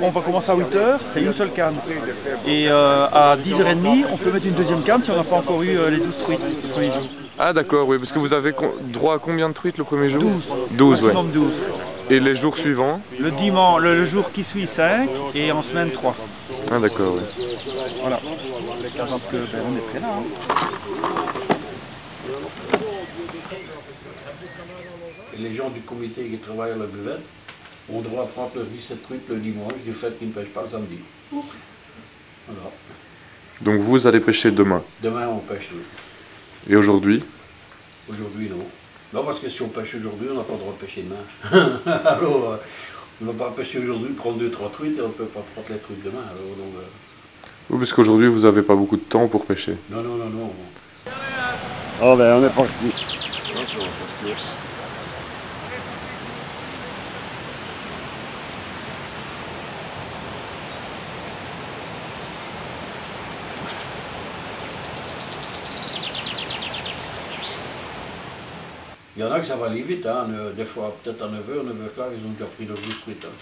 On va commencer à 8 h, c'est une seule canne. Et à 10h30, on peut mettre une deuxième canne si on n'a pas encore eu les 12 truites le premier jour. Ah d'accord, oui, parce que vous avez droit à combien de truites le premier jour? 12. 12, ouais. Maximum 12. Et les jours suivants? Le dimanche, le jour qui suit 5 et en semaine 3. Ah d'accord, oui. Voilà. Donc on est prêt là. Et les gens du comité qui travaillent à la buvette ont droit à prendre leurs 17 truites le dimanche du fait qu'ils ne pêchent pas le samedi. Voilà. Donc vous allez pêcher demain? Demain on pêche. Et aujourd'hui? Aujourd'hui non. Non, parce que si on pêche aujourd'hui, on n'a pas le droit de pêcher demain. Alors, on ne va pas pêcher aujourd'hui, prendre 2-3 truites et on ne peut pas prendre les truites demain. Alors, donc, Oui, parce qu'aujourd'hui vous n'avez pas beaucoup de temps pour pêcher. non, non, non, non. Oh ben on est parti. Il y en a que ça va aller vite, hein. Des fois peut-être à 9 h, 9 h15, ils ont déjà pris leurs 12 truites. Hein.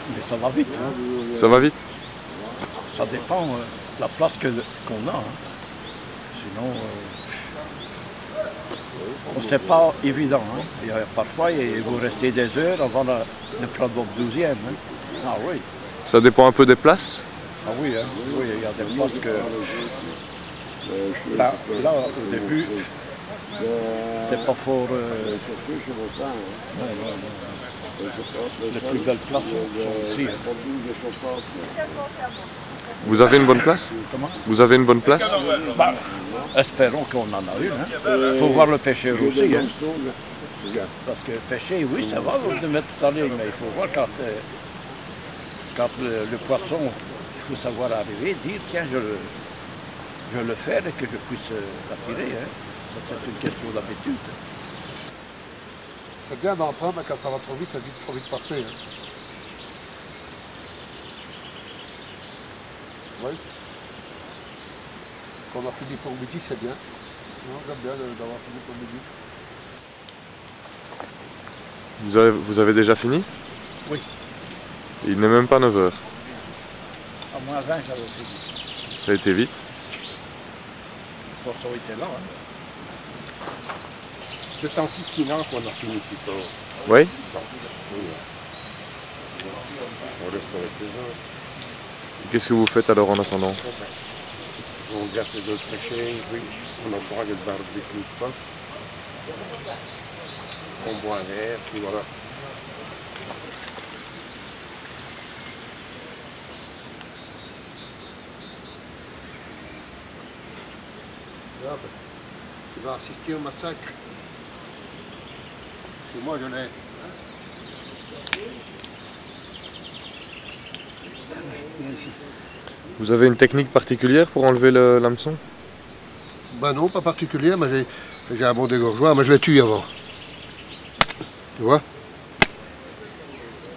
Mais ça va vite. Hein. Ça va vite? Ça dépend de la place qu'on a. Hein. Sinon, c'est pas évident. Hein. Il y a, parfois, vous restez des heures avant de prendre votre 12e. Hein. Ah oui. Ça dépend un peu des places? Ah oui, hein. Oui, il y a des places que... Là, au début, c'est pas fort... Les plus belles places sont ici. Hein. Vous avez une bonne place? Comment? Vous avez une bonne place? Bah, espérons qu'on en a une. Il faut voir le pêcheur aussi. Hein. Parce que pêcher, oui, ça va de mettre sa ligne, mais il faut voir quand le poisson, il faut savoir arriver, dire tiens, je le fais et que je puisse l'attirer. Hein. C'est une question d'habitude. C'est bien d'en prendre, mais quand ça va trop vite, ça dit trop vite passer. Hein. Oui. Quand on a fini pour midi, c'est bien. J'aime bien d'avoir fini pour midi. Vous avez déjà fini? Oui. Il n'est même pas 9 h. À moins 20, j'avais fini. Ça a été vite? Le poisson était là. Hein. C'est en Kikinant qu'on a fini ici. Oui? Oui. On reste avec les autres. Qu'est-ce que vous faites alors en attendant? On garde les autres pêchés, oui. On encourage le barbecue de face. On boit un verre, puis voilà. Tu vas assister au massacre. Et moi, je l'ai. Vous avez une technique particulière pour enlever l'hameçon? Ben non, pas particulière, mais j'ai un bon dégorgeoir, mais je l'ai tué avant. Tu vois?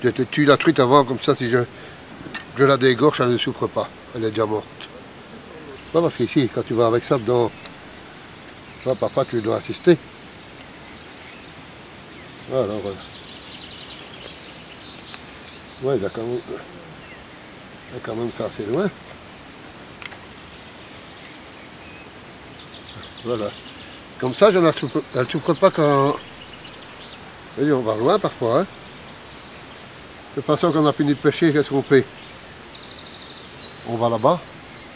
Je tue la truite avant, comme ça, si je la dégorge, elle ne souffre pas. Elle est déjà morte. Non, parce qu'ici, quand tu vas avec ça dedans, tu vois, papa, tu dois assister. Voilà, voilà. Ouais, il a quand même fait assez loin. Voilà. Comme ça, elle ne souffre pas quand... Et on va loin parfois. Hein. De toute façon, quand on a fini de pêcher, qu'est-ce qu'on fait? On va là-bas.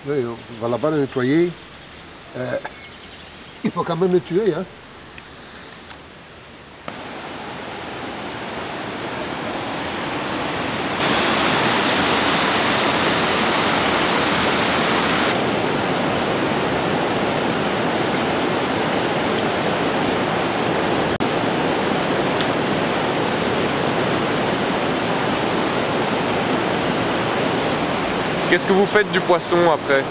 Oui, on va là-bas le nettoyer. Il faut quand même le tuer. Hein. Qu'est-ce que vous faites du poisson après?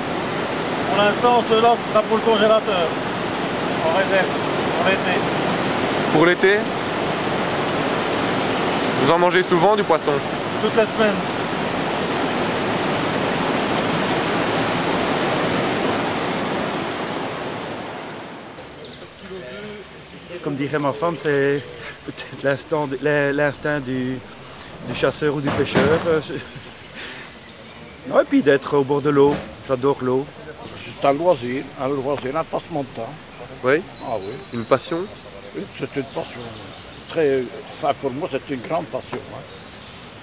Pour l'instant, cela sera pour le congélateur. En réserve, pour l'été. Pour l'été? Vous en mangez souvent du poisson? Toute la semaine. comme dirait ma femme, c'est peut-être l'instinct du chasseur ou du pêcheur. Non, et puis d'être au bord de l'eau, j'adore l'eau. C'est un loisir, un passement de temps. Oui. Ah oui, Une passion? c'est une passion. Enfin, pour moi, c'est une grande passion. Hein.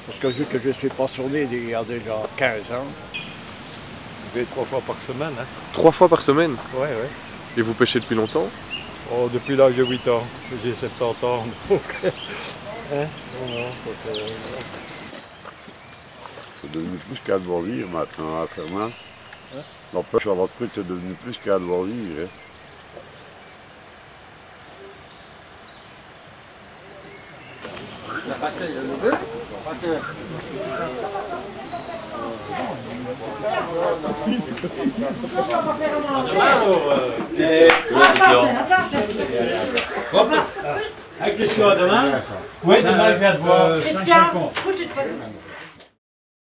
Parce que vu que je suis passionné il y a déjà 15 ans. Je vais 3 fois par semaine. Hein. 3 fois par semaine? Ouais, ouais. Et vous pêchez depuis longtemps? Oh, depuis l'âge de 8 ans. J'ai 70 ans. Donc, hein? C'est devenu plus qu'un loisir maintenant, à Fermat. La pêche à la truite, c'est devenu plus qu'un loisir. Hein. Avec Christian demain? Oui, demain je viens te voir. Christian,